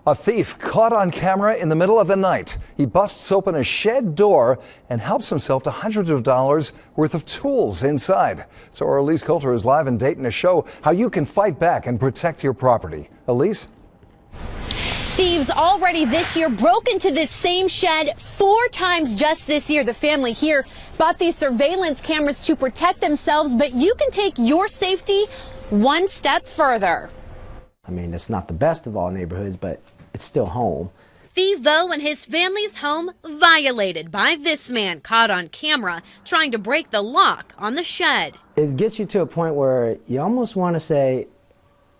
A thief caught on camera in the middle of the night. He busts open a shed door and helps himself to hundreds of dollars worth of tools inside. So our Elise Coulter is live in Dayton to show how you can fight back and protect your property. Elise? Thieves already this year broke into this same shed 4 times just this year. The family here bought these surveillance cameras to protect themselves, but you can take your safety one step further. I mean, it's not the best of all neighborhoods, but it's still home. Thivo and his family's home violated by this man caught on camera trying to break the lock on the shed. It gets you to a point where you almost want to say,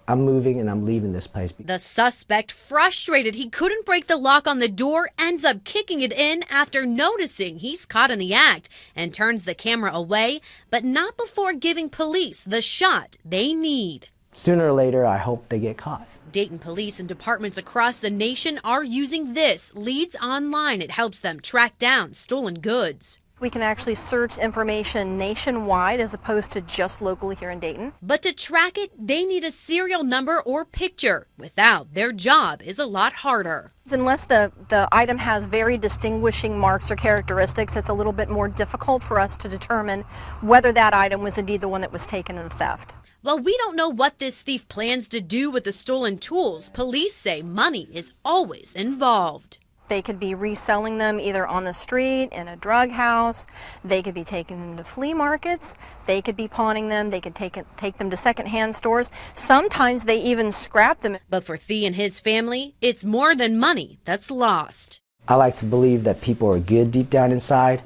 I'm moving and I'm leaving this place. The suspect, frustrated he couldn't break the lock on the door, ends up kicking it in after noticing he's caught in the act and turns the camera away, but not before giving police the shot they need. Sooner or later, I hope they get caught. Dayton police and departments across the nation are using this Leads Online. It helps them track down stolen goods. We can actually search information nationwide as opposed to just locally here in Dayton. But to track it, they need a serial number or picture. Without, their job is a lot harder. Unless the item has very distinguishing marks or characteristics, it's a little bit more difficult for us to determine whether that item was indeed the one that was taken in the theft. Well, we don't know what this thief plans to do with the stolen tools. Police say money is always involved. They could be reselling them either on the street, in a drug house. They could be taking them to flea markets. They could be pawning them. They could take them to secondhand stores. Sometimes they even scrap them. But for Thee and his family, it's more than money that's lost. I like to believe that people are good deep down inside,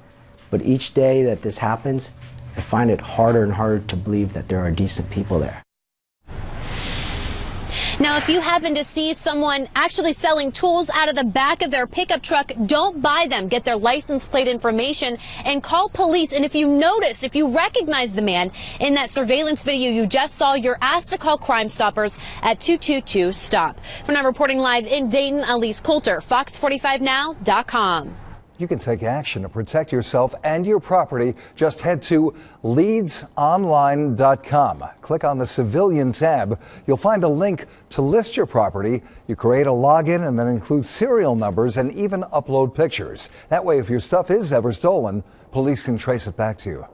but each day that this happens, I find it harder and harder to believe that there are decent people there. Now, if you happen to see someone actually selling tools out of the back of their pickup truck, don't buy them. Get their license plate information and call police. And if you recognize the man in that surveillance video you just saw, you're asked to call Crime Stoppers at 222-STOP. For now, reporting live in Dayton, Elise Coulter, Fox45Now.com. You can take action to protect yourself and your property. Just head to leadsonline.com. Click on the civilian tab. You'll find a link to list your property. You create a login and then include serial numbers and even upload pictures. That way, if your stuff is ever stolen, police can trace it back to you.